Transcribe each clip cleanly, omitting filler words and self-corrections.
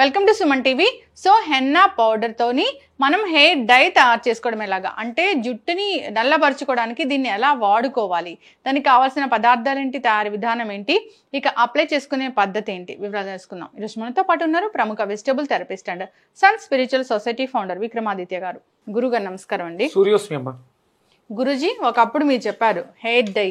Welcome to Suman TV. So henna powder తోని మనం hair dye తయారు చేసుకోవడం ఎలాగా, అంటే జుట్టుని నల్లబరుచుకోవడానికి దీన్ని ఎలా వాడుకోవాలి, దానికి కావాల్సిన పదార్థాలు ఏంటి, తయారీ విధానం ఏంటి, ఇక అప్లై చేసుకునే పద్ధతి ఏంటి, వివరాలు తెలుసుకుందాం. ఈరోజు మనతో పాటు ఉన్నారు ప్రముఖ vegetable therapist and sun spiritual society founder Vikramaditya garu. గురుగారు నమస్కారం అండి. గురుజీ, ఒకప్పుడు మీరు చెప్పారు హెయిర్ డై,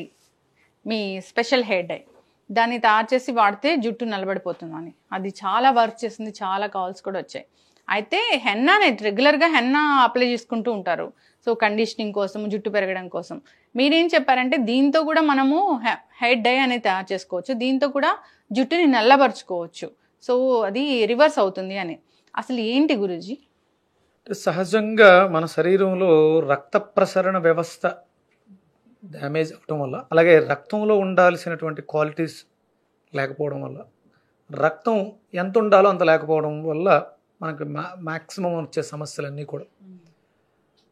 మీ స్పెషల్ హెయిర్ డై దాన్ని తయారు చేసి వాడితే జుట్టు నల్లబడిపోతుందని. అది చాలా వర్క్ చేసింది, చాలా కాల్స్ కూడా వచ్చాయి. అయితే హెన్నాని రెగ్యులర్గా హెన్నా అప్లై చేసుకుంటూ ఉంటారు, సో కండిషనింగ్ కోసం, జుట్టు పెరగడం కోసం. మీరేం చెప్పారంటే దీంతో కూడా మనము హెయిర్ డై అనేది తయారు చేసుకోవచ్చు, దీంతో కూడా జుట్టుని నల్లబరుచుకోవచ్చు, సో అది రివర్స్ అవుతుంది అని. అసలు ఏంటి గురూజీ? సహజంగా మన శరీరంలో రక్త ప్రసరణ వ్యవస్థ డ్యామేజ్ అవటం వల్ల, అలాగే రక్తంలో ఉండాల్సినటువంటి క్వాలిటీస్ లేకపోవడం వల్ల, రక్తం ఎంత ఉండాలో అంత లేకపోవడం వల్ల మనకి మ్యాక్సిమం వచ్చే సమస్యలన్నీ కూడా.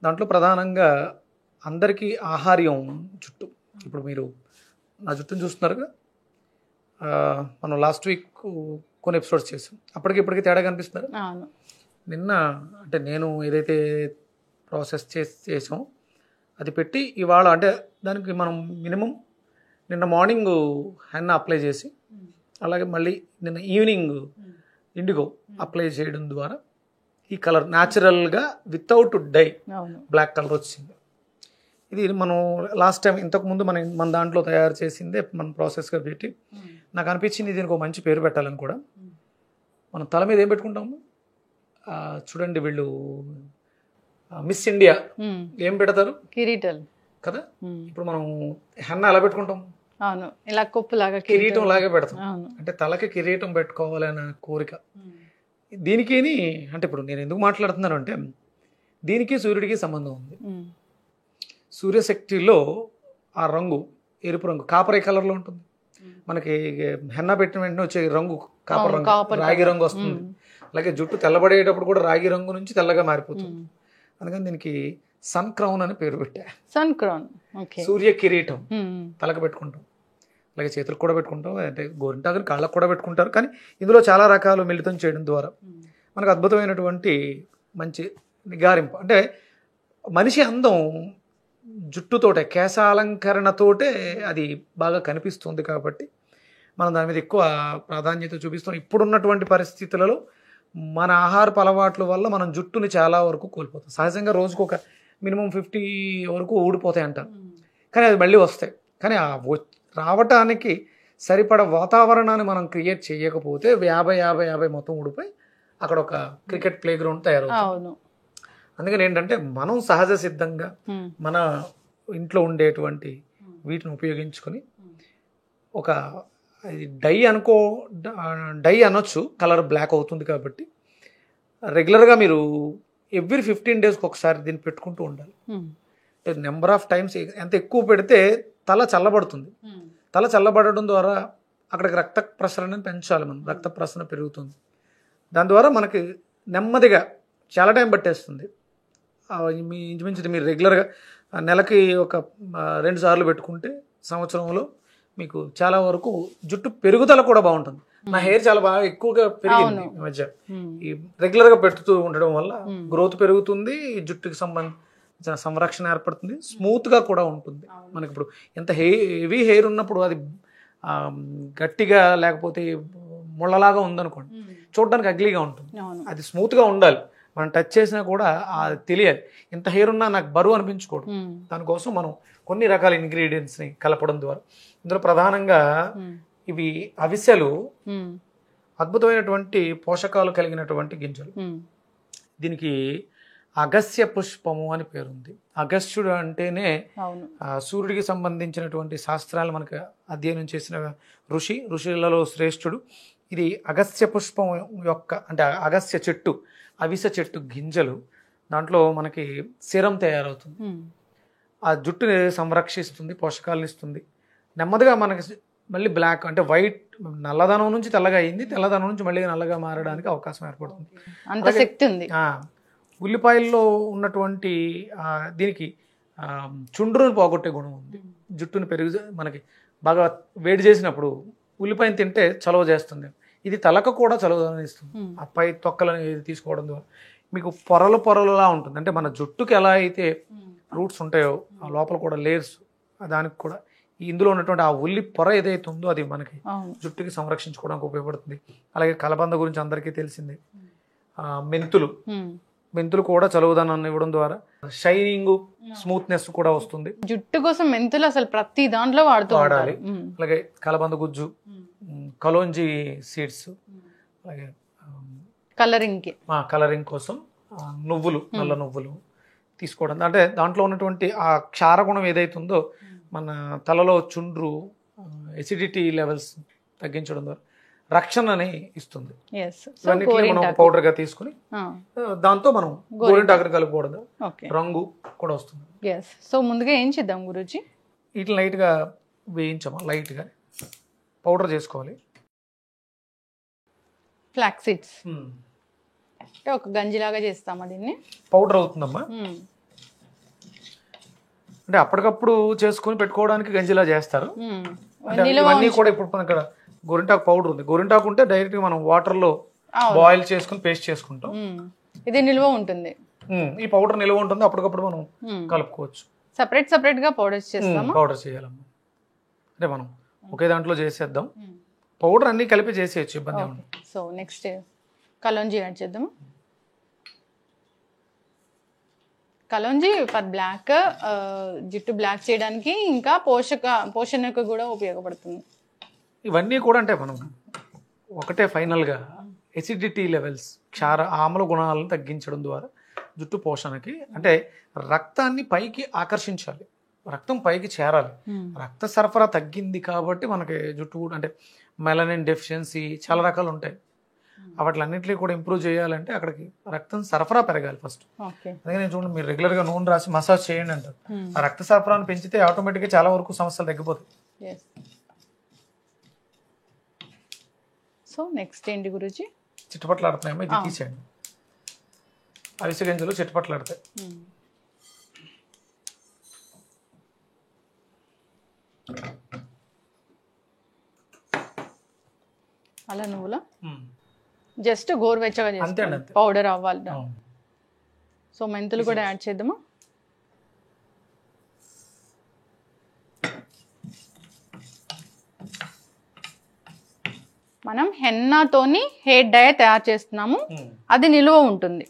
దాంట్లో ప్రధానంగా అందరికీ ఆహార్యం జుట్టు. ఇప్పుడు మీరు నా జుట్టును చూస్తున్నారుగా, మనం లాస్ట్ వీక్ కొన్ని ఎపిసోడ్స్ చేసాం, ఇప్పటికీ తేడా కనిపిస్తున్నారు. నిన్న అంటే నేను ఏదైతే ప్రాసెస్ చేసాం అది పెట్టి ఇవాళ, అంటే దానికి మనం మినిమం నిన్న మార్నింగ్ హెన్నా అప్లై చేసి, అలాగే మళ్ళీ నిన్న ఈవినింగ్ ఇండిగో అప్లై చేయడం ద్వారా ఈ కలర్ న్యాచురల్గా వితౌట్ డై బ్లాక్ కలర్ వచ్చింది. ఇది మనం లాస్ట్ టైం ఇంతకుముందు మన దాంట్లో తయారు చేసిందే మన ప్రాసెస్గా పెట్టి, నాకు అనిపించింది దీనికి ఒక మంచి పేరు పెట్టాలని కూడా. మనం తల మీద ఏం పెట్టుకుంటాము చూడండి, వీళ్ళు మిస్ ఇండియా ఏం పెడతారు, కిరీటాలు కదా. ఇప్పుడు మనం హెన్నా ఎలా పెట్టుకుంటాం, అవును, ఇలా కొప్పులాగా కిరీటం లాగే పెడతాం. అంటే తలకి కిరీటం పెట్టుకోవాలనే కోరిక దీనికి. అంటే ఇప్పుడు నేను ఎందుకు మాట్లాడుతున్నాను అంటే, దీనికి సూర్యుడికి సంబంధం ఉంది. సూర్యశక్తిలో ఆ రంగు ఎరుపు రంగు, కాపర్ కలర్లో ఉంటుంది. మనకి హెన్నా పెట్టిన వెంటనే వచ్చే రంగు కాపర్ రంగు, రాగి రంగు వస్తుంది. అలాగే జుట్టు తెల్లబడేటప్పుడు కూడా రాగి రంగు నుంచి తెల్లగా మారిపోతుంది. అందుకని దీనికి సన్ క్రౌన్ అని పేరు పెట్టా. సన్ క్రౌన్, సూర్య కిరీటం తలకు పెట్టుకుంటాం, అలాగే చేతులకు కూడా పెట్టుకుంటాం, అంటే గోరింటాకుని కాళ్ళకు కూడా పెట్టుకుంటారు. కానీ ఇందులో చాలా రకాలు మిళితం చేయడం ద్వారా మనకు అద్భుతమైనటువంటి మంచి నిగారింపు. అంటే మనిషి అందం జుట్టుతోటే, కేశాలంకరణతోటే అది బాగా కనిపిస్తుంది. కాబట్టి మనం దాని మీద ఎక్కువ ప్రాధాన్యత చూపిస్తాం. ఇప్పుడున్నటువంటి పరిస్థితులలో మన ఆహారపు అలవాట్ల వల్ల మనం జుట్టుని చాలా వరకు కోల్పోతాం. సహజంగా రోజుకు ఒక మినిమం 50 వరకు ఊడిపోతాయి అంటారు, కానీ అది మళ్ళీ వస్తాయి. కానీ రావటానికి సరిపడ వాతావరణాన్ని మనం క్రియేట్ చేయకపోతే 50 మొత్తం ఊడిపోయి అక్కడ ఒక క్రికెట్ ప్లే గ్రౌండ్ తయారవుతుంది. అందుకని ఏంటంటే మనం సహజ సిద్ధంగా మన ఇంట్లో ఉండేటువంటి వీటిని ఉపయోగించుకొని ఒక డై అనొచ్చు, కలర్ బ్లాక్ అవుతుంది. కాబట్టి రెగ్యులర్గా మీరు ఎవ్రీ 15 డేస్కి ఒకసారి దీన్ని పెట్టుకుంటూ ఉండాలి. నెంబర్ ఆఫ్ టైమ్స్ ఎంత ఎక్కువ పెడితే తల చల్లబడుతుంది. తల చల్లబడడం ద్వారా అక్కడికి రక్త ప్రసరణని పెంచాలి మనం, రక్త ప్రసరణ పెరుగుతుంది. దాని ద్వారా మనకి నెమ్మదిగా చాలా టైం పట్టేస్తుంది. ఇంచుమించు మీరు రెగ్యులర్గా నెలకి ఒక 2 సార్లు పెట్టుకుంటే సంవత్సరంలో మీకు చాలా వరకు జుట్టు పెరుగుదల కూడా బాగుంటుంది. నా హెయిర్ చాలా బాగా ఎక్కువగా పెరిగింది ఈ మధ్య. ఈ రెగ్యులర్ గా పెడుతూ ఉండడం వల్ల గ్రోత్ పెరుగుతుంది, జుట్టుకి సంబంధించిన సంరక్షణ ఏర్పడుతుంది, స్మూత్ గా కూడా ఉంటుంది. మనకి ఇప్పుడు ఎంత హెవీ హెయిర్ ఉన్నప్పుడు అది గట్టిగా లేకపోతే ముళ్ళలాగా ఉందనుకోండి, చూడడానికి అగ్లీగా ఉంటుంది. అది స్మూత్ గా ఉండాలి, మనం టచ్ చేసినా కూడా అది తెలియాలి. ఇంత హెయిర్ ఉన్నా నాకు బరువు అనిపించకూడదు. దానికోసం మనం కొన్ని రకాల ఇంగ్రీడియంట్స్ని కలపడం ద్వారా, ఇందులో ప్రధానంగా ఇవి అవిసెలు, అద్భుతమైనటువంటి పోషకాలు కలిగినటువంటి గింజలు. దీనికి అగస్య పుష్పము అని పేరుంది. అగస్త్యుడు అంటేనే సూర్యుడికి సంబంధించినటువంటి శాస్త్రాలు మనకు అధ్యయనం చేసిన ఋషులలో శ్రేష్ఠుడు. ఇది అగస్త్య పుష్పం యొక్క, అంటే అగస్త్య చెట్టు, అవిసె చెట్టు గింజలు. దాంట్లో మనకి సిరం తయారవుతుంది, ఆ జుట్టుని సంరక్షిస్తుంది, పోషకాలను ఇస్తుంది. నెమ్మదిగా మనకి మళ్ళీ బ్లాక్, అంటే వైట్, నల్లదనం నుంచి తెల్లగా అయింది, తెల్లదనం నుంచి మళ్ళీ నల్లగా మారడానికి అవకాశం ఏర్పడుతుంది. అంత శక్తి ఉంది. ఉల్లిపాయల్లో ఉన్నటువంటి దీనికి చుండ్రుని పోగొట్టే గుణం ఉంది. జుట్టుని మనకి బాగా వేడి చేసినప్పుడు ఉల్లిపాయను తింటే చలవ చేస్తుంది. ఇది తలకు కూడా చలువదనాన్ని ఇస్తుంది. ఆ పై తొక్కలని తీసుకోవడం ద్వారా మీకు పొరలు పొరలులా ఉంటుంది. అంటే మన జుట్టుకి ఎలా అయితే రూట్స్ ఉంటాయో ఆ లోపల కూడా లేయర్స్, దానికి కూడా ఇందులో ఉన్నటువంటి ఆ ఉల్లి పొర ఏదైతే ఉందో అది మనకి జుట్టుకి సంరక్షించుకోవడానికి ఉపయోగపడుతుంది. అలాగే కలబంద గురించి అందరికీ తెలిసింది. మెంతులు కూడా చలువదనాన్ని ఇవ్వడం ద్వారా షైనింగ్, స్మూత్నెస్ కూడా వస్తుంది. జుట్టు కోసం మెంతులు అసలు ప్రతి దాంట్లో వాడాలి. అలాగే కలబంద గుజ్జు, కలోంజీ సీడ్స్, అలాగే కలరింగ్ కోసం నువ్వులు, నల్ల నువ్వులు తీసుకోవడం. అంటే దాంట్లో ఉన్నటువంటి ఆ క్షారగుణం ఏదైతే ఉందో మన తలలో చుండ్రు, ఎసిడిటీ లెవెల్స్ తగ్గించడం ద్వారా రక్షణని ఇస్తుంది. ఇవన్నిటిని మనం పౌడర్ గా తీసుకుని దాంతో మనం గోరింటాకుని కలుపుకోవడం రంగు కూడా వస్తుంది. సో ముందుగా ఏం చేద్దాం గురూజీ? వీటిని లైట్ గా వేయించమా, లైట్ గా పౌడర్ చేసుకోవాలి. ఫ్లాక్స్ సీడ్స్ అంటే ఒక గంజిలాగా చేస్తామా దీన్ని? పౌడర్ అవుతుందమ్మా. అంటే అప్పటికప్పుడు చేసుకుని పెట్టుకోవడానికి గంజిలా చేస్తారు. ఇవన్నీ కూడా ఇప్పుడు మన ఇక్కడ గోరింటాకు పౌడర్ ఉంది. గోరింటాకు ఉంటే డైరెక్ట్ గా మనం వాటర్ లో బాయిల్ చేసుకుని పేస్ట్ చేసుకుంటాం. ఇది నిల్వ ఉంటుంది. ఈ పౌడర్ నిల్వ ఉంటుంది, అప్పటికప్పుడు మనం కలుపుకోవచ్చు. సెపరేట్ గా పౌడర్ చేస్తాము. పౌడర్ చేయాలమ్మా. అంటే మనం ఒకే దాంట్లో చేసేద్దాం. పౌడర్ అన్ని కలిపి చేసేయచ్చు, ఇబ్బంది ఉంది. సో నెక్స్ట్ కలోంజీ యాడ్ చేద్దాము. కలోంజీ ఫర్ బ్లాక్, జుట్టు బ్లాక్ చేయడానికి, ఇంకా పోషణకు కూడా ఉపయోగపడుతుంది. ఇవన్నీ కూడా అంటే మనం ఒకటే ఫైనల్గా ఎసిడిటీ లెవెల్స్, ఆమ్ల గుణాలను తగ్గించడం ద్వారా జుట్టు పోషణకి, అంటే రక్తాన్ని పైకి ఆకర్షించాలి, రక్తం పైకి చేరాలి. రక్త సరఫరా తగ్గింది కాబట్టి మనకి జుట్టు అంటే మెలనిన్ డెఫిషియన్సీ చాలా రకాలు ఉంటాయి. వాటిలన్నింటినీ కూడా ఇంప్రూవ్ చేయాలంటే అక్కడికి రక్తం సరఫరా పెరగాలి ఫస్ట్. అందుకని చూడండి, మీరు రెగ్యులర్గా నూనె రాసి మసాజ్ చేయండి అంటారు. ఆ రక్త సరఫరాను పెంచితే ఆటోమేటిక్గా చాలా వరకు సమస్యలు తగ్గిపోతాయి. సో నెక్స్ట్ ఏంటి గురూజీ? చిట్టుపట్లాడుతున్నాయమ్మా, ఇది తీసేయండి. అవిసె గింజలు చిట్టుపట్లాడతాయి. అలా నువ్వులా జస్ట్ గోరువెచ్చగా చేస్తాను, పౌడర్ అవ్వాలి. సో మెంతులు కూడా యాడ్ చేద్దామా? మనం హెన్నాతోని హెయిర్ డై తయారు చేస్తున్నాము, అది నిలువ ఉంటుంది.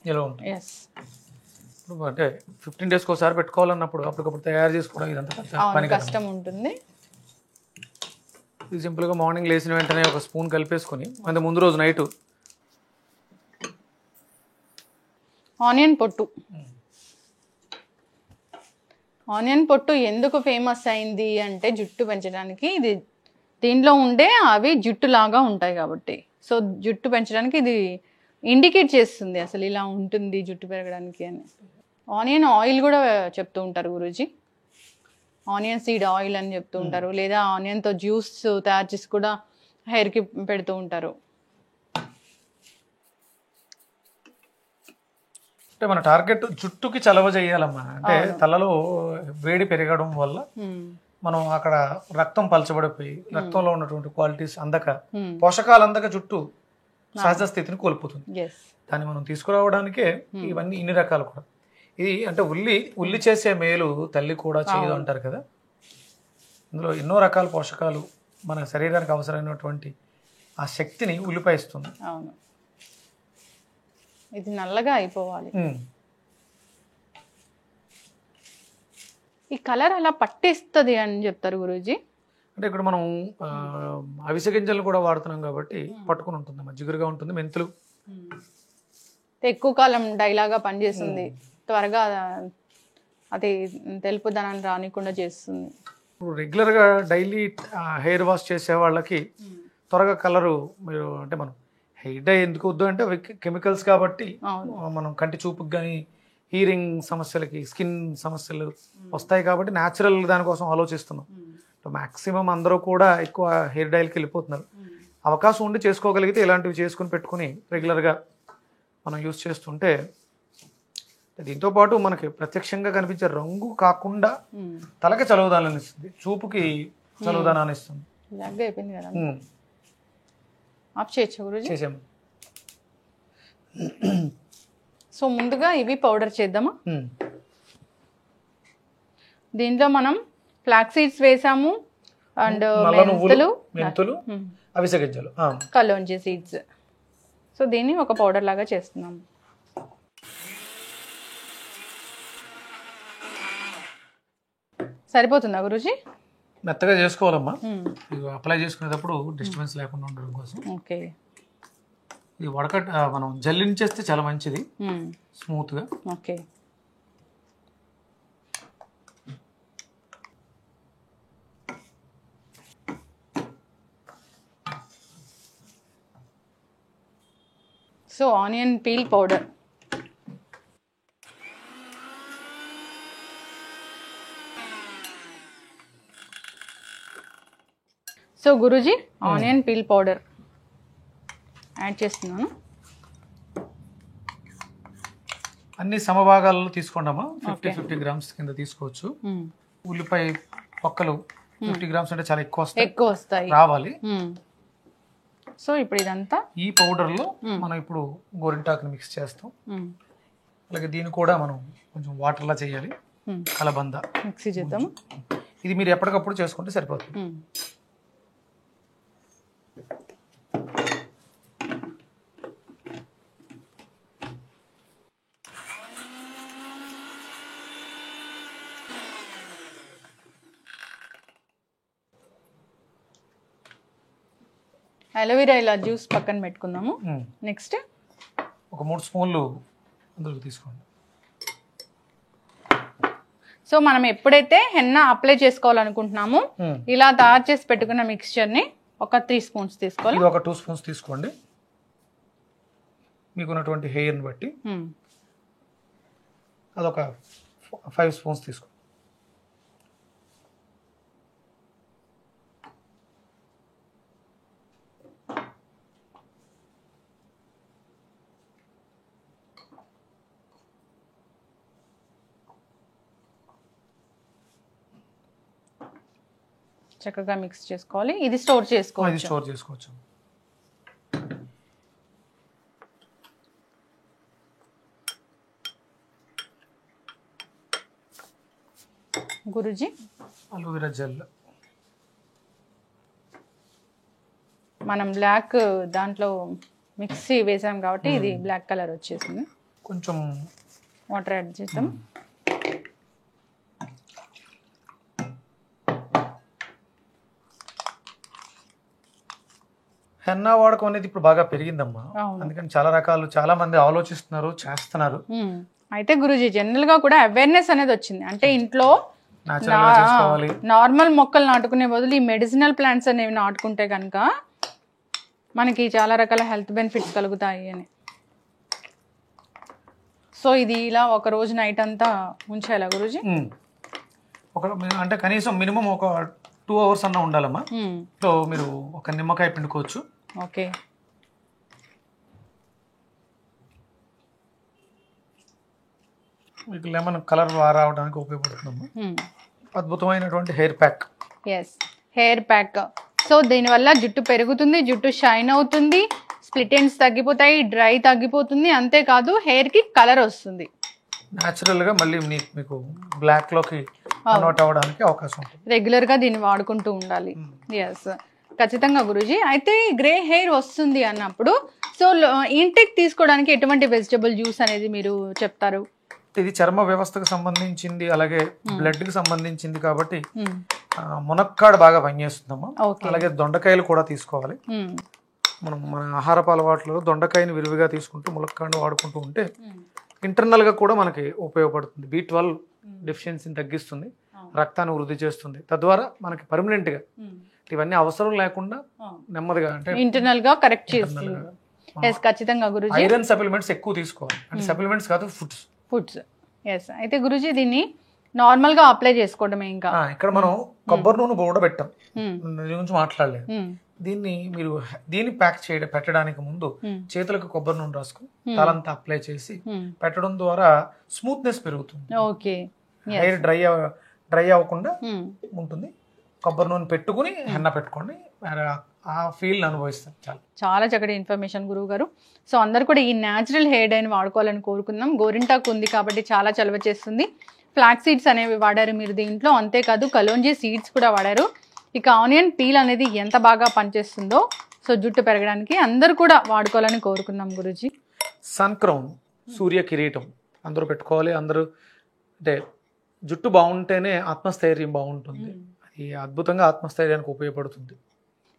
అంటే 15 days ఒకసారి పెట్టుకోవాలన్నప్పుడు అప్పటికప్పుడు తయారు చేసుకోవడం ఇదంతా కష్టం ఉంటుంది. ఇది సింపుల్గా మార్నింగ్ లేచిన వెంటనే ఒక స్పూన్ కలిపేసుకొని, అంటే ముందు రోజు నైట్ ఆనియన్ పొట్టు ఎందుకు ఫేమస్ అయింది అంటే జుట్టు పెంచడానికి. ఇది దీంట్లో ఉండే అవి జుట్టు లాగా ఉంటాయి కాబట్టి, సో జుట్టు పెంచడానికి ఇది ఇండికేట్ చేస్తుంది అసలు ఇలా ఉంటుంది జుట్టు పెరగడానికి అని. ఆనియన్ ఆయిల్ కూడా చెప్తూ ఉంటారు గురూజీ, ఆనియన్ సీడ్ ఆయిల్ అని చెప్తూ ఉంటారు, లేదా ఆనియన్తో జ్యూస్ తయారు చేసి కూడా హెయిర్కి పెడుతూ ఉంటారు. అంటే మన టార్గెట్ జుట్టుకి చలవ చేయాలమ్మా. అంటే తలలో వేడి పెరగడం వల్ల మనం అక్కడ రక్తం పలచబడిపోయి రక్తంలో ఉన్నటువంటి క్వాలిటీస్ అందక, పోషకాలు అందక జుట్టు సహజ స్థితిని కోల్పోతుంది. దాన్ని మనం తీసుకురావడానికే ఇవన్నీ ఇన్ని రకాలు కూడా. ఇది అంటే ఉల్లి చేసే మేలు తల్లి కూడా చేయదు అంటారు కదా. ఇందులో ఎన్నో రకాల పోషకాలు మన శరీరానికి అవసరమైనటువంటి ఆ శక్తిని ఉల్లిపాయ ఇస్తుంది. అవును, ఇది నల్లగా అయిపోవాలి. ఈ కలర్ అలా పట్టిస్తుంది అని చెప్తారు గురూజీ. అంటే ఇక్కడ మనం అవిసె గింజలు కూడా వాడుతున్నాం కాబట్టి పట్టుకుని ఉంటుంది, జిగురుగా ఉంటుంది. మెంతులు ఎక్కువ కాలం డైలాగా పనిచేస్తుంది, త్వరగా అది తెలుపుదనాన్ని రానికుండా చేస్తుంది. ఇప్పుడు రెగ్యులర్గా డైలీ హెయిర్ వాష్ చేసే వాళ్ళకి త్వరగా కలరు, మీరు అంటే మనం హెయిర్ డై ఎందుకు వద్దు అంటే అవి కెమికల్స్ కాబట్టి మనం కంటి చూపుకి కానీ హీరింగ్ సమస్యలకి, స్కిన్ సమస్యలు వస్తాయి కాబట్టి న్యాచురల్ దానికోసం ఆలోచిస్తున్నాం. మ్యాక్సిమం అందరూ కూడా ఎక్కువ హెయిర్ డైల్కి వెళ్ళిపోతున్నారు. అవకాశం ఉండి చేసుకోగలిగితే ఇలాంటివి చేసుకుని పెట్టుకుని రెగ్యులర్గా మనం యూజ్ చేస్తుంటే దీంతో పాటు మనకి ప్రత్యక్షంగా కనిపించే రంగు కాకుండా తలకి చలువదనాన్ని ఇస్తుంది, చూపుకి చలువదనాన్ని ఇస్తుంది. ఆఫ్ చేయొచ్చు గురూజీ. చేసాము. సో ముందుగా ఇవి పౌడర్ చేద్దామా. దీంట్లో మనం ఫ్లాక్ సీడ్స్ వేసాము అండ్ మెంతులు అవిసె గింజలు కలోంజీ సీడ్స్. సో దీన్ని ఒక పౌడర్ లాగా చేస్తున్నాము. సరిపోతుందా గురూజీ? మెత్తగా చేసుకోవాలమ్మా. అప్లై చేసుకునేటప్పుడు డిస్టర్బెన్స్ లేకుండా ఉండడం కోసం. ఓకే. ఇది మనం జల్లించేస్తే చాలా మంచిది, స్మూత్గా. Okay. So onion peel powder. So Guruji onion peel powder add చేస్తున్నాను. అన్ని సమభాగాలలో తీసుకోండమ్మా. 50 గ్రామ్స్ కింద తీసుకోవచ్చు. ఉల్లిపాయ పక్కలు 50 గ్రామ్స్ అంటే చాలా ఎక్కువ వస్తాయి రావాలి. సో ఇప్పుడు ఇదంతా ఈ పౌడర్లో మనం ఇప్పుడు గోరింటాకుని మిక్స్ చేస్తాం. అలాగే దీన్ని కూడా మనం కొంచెం వాటర్లా చేయాలి, కలబంద మిక్సీ చేద్దాము. ఇది మీరు ఎప్పటికప్పుడు చేసుకుంటే సరిపోతుంది. అలోవెరా ఇలా జ్యూస్ పక్కన పెట్టుకుందాము. నెక్స్ట్ ఒక 3 స్పూన్లు అందులో తీసుకోండి. సో మనం ఎప్పుడైతే హెన్నా అప్లై చేసుకోవాలనుకుంటున్నామో ఇలా తయారు చేసి పెట్టుకున్న మిక్స్చర్ని ఒక 3 స్పూన్స్ తీసుకోవాలి. ఇది ఒక 2 స్పూన్స్ తీసుకోండి మీకున్నటువంటి హెయిర్ని బట్టి. అదొక 5 స్పూన్స్ తీసుకోండి. చక్కగా మిక్స్ చేసుకోవాలి. ఇది స్టోర్ చేసుకోవచ్చు. గురూజీ అలోవెరా జెల్ మనం బ్లాక్ దాంట్లో మిక్సీ వేసాం కాబట్టి ఇది బ్లాక్ కలర్ వచ్చేసింది. కొంచెం వాటర్ యాడ్ చేద్దాం. హెన్నా వాడకం అనేది ఇప్పుడు బాగా పెరిగిందమ్మా. అందుకని చాలా మంది ఆలోచిస్తున్నారు, చేస్తున్నారు. అయితే గురూజీ జనరల్ గా కూడా అవేర్నెస్ అనేది వచ్చింది. అంటే ఇంట్లో నార్మల్ మొక్కలు నాటుకునే బదులు ఈ మెడిసినల్ ప్లాంట్స్ అనేవి నాటుకుంటే కనుక మనకి చాలా రకాల హెల్త్ బెనిఫిట్స్ కలుగుతాయి అని. సో ఇది ఇలా ఒక రోజు నైట్ అంతా ఉంచాలా గురూజీ? అంటే కనీసం మినిమం ఒక 2 అవర్స్ అన్నా ఉండాలమ్మా. సో మీరు ఒక నిమ్మకాయ పిండుకోవచ్చు. ఓకే. మీకు లెమన్ కలర్ రావడానికి ఉపయోగపడుతుందమ్మా. అద్భుతమైనటువంటి hair pack. Hair pack. So దీనివల్ల జుట్టు పెరుగుతుంది, జుట్టు షైన్ అవుతుంది, స్ప్లిట్ ఎండ్స్ తగ్గిపోతాయి, డ్రై తగ్గిపోతుంది. అంతేకాదు హెయిర్ కి కలర్ వస్తుంది. న్యాచురల్ గా మళ్ళీ మీకు బ్లాక్ లోకి కన్వర్ట్ అవ్వడానికి అవకాశం ఉంటుంది. రెగ్యులర్ గా దీన్ని వాడుకుంటూ ఉండాలి. ఎస్ ఖచ్చితంగా గురూజీ. అయితే గ్రే హెయిర్ వస్తుంది అన్నప్పుడు సో ఇంటెక్ తీసుకోవడానికి ఎటువంటి వెజిటబుల్ జ్యూస్ అనేది మీరు చెప్తారు? ఇది చర్మ వ్యవస్థకు సంబంధించింది, అలాగే బ్లడ్ కి సంబంధించింది కాబట్టి మునక్కాడ బాగా పనిచేస్తుందమ్మా. అలాగే దొండకాయలు కూడా తీసుకోవాలి. మన ఆహారపు అలవాట్లలో దొండకాయని విరివిగా తీసుకుంటూ మునక్కాడను వాడుకుంటూ ఉంటే ఇంటర్నల్ గా కూడా మనకి ఉపయోగపడుతుంది. B12 డెఫిషియన్సీని తగ్గిస్తుంది, రక్తాన్ని వృద్ధి చేస్తుంది. తద్వారా మనకి పర్మనెంట్ గా ఇవన్నీ అవసరం లేకుండా నెమ్మదిగా అంటే ఇంటర్నల్ గా కరెక్ట్ చేస్తుంది. ఖచ్చితంగా గురూజీ. ఐరన్ సప్లిమెంట్స్ ఎక్కువ తీసుకోవాలి. అంటే సప్లిమెంట్స్ కాదు, ఫుడ్స్. ఎస్ అయితే గురూజీ దీన్ని నార్మల్ గా అప్లై చేసుకోవడమే. ఇంకా ఇక్కడ మనం కొబ్బరి నూనె కూడా పెట్టాం, దీని గురించి మాట్లాడలేదు. దీన్ని ప్యాక్ పెట్టడానికి ముందు చేతులకు కొబ్బరి నూనె రాసుకుని తలంతా అప్లై చేసి పెట్టడం ద్వారా స్మూత్నెస్ పెరుగుతుంది. ఓకే. హెయిర్ డ్రై అవ్వకుండా ఉంటుంది. కొబ్బరి నూనె పెట్టుకుని హెన్నా పెట్టుకోండి. ఆ ఫీల్ అనుభవిస్తాను చాలా. చాలా చక్కటి ఇన్ఫర్మేషన్ గురువు గారు. సో అందరు కూడా ఈ న్యాచురల్ హెయిర్ డైని వాడుకోవాలని కోరుకుందాం. గోరింటాకు ఉంది కాబట్టి చాలా చలవ చేస్తుంది. ఫ్లాక్ సీడ్స్ అనేవి వాడారు మీరు దీంట్లో, అంతేకాదు కలోంజీ సీడ్స్ కూడా వాడారు. ఇక ఆనియన్ పీల్ అనేది ఎంత బాగా పనిచేస్తుందో సో జుట్టు పెరగడానికి అందరూ కూడా వాడుకోవాలని కోరుకుందాం గురూజీ. సన్ క్రౌన్, సూర్య కిరీటం అందరూ పెట్టుకోవాలి. అందరూ అంటే జుట్టు బాగుంటేనే ఆత్మస్థైర్యం బాగుంటుంది. అది అద్భుతంగా ఆత్మస్థైర్యానికి ఉపయోగపడుతుంది.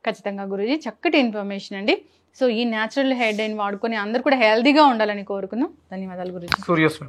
ఖచ్చితంగా గురూజీ, చక్కటి ఇన్ఫర్మేషన్ అండి. సో ఈ న్యాచురల్ హెయిర్ డైని వాడుకొని అందరూ కూడా హెల్దీగా ఉండాలని కోరుకుందాం. ధన్యవాదాలు గురూజీ. సూర్యోస్మి.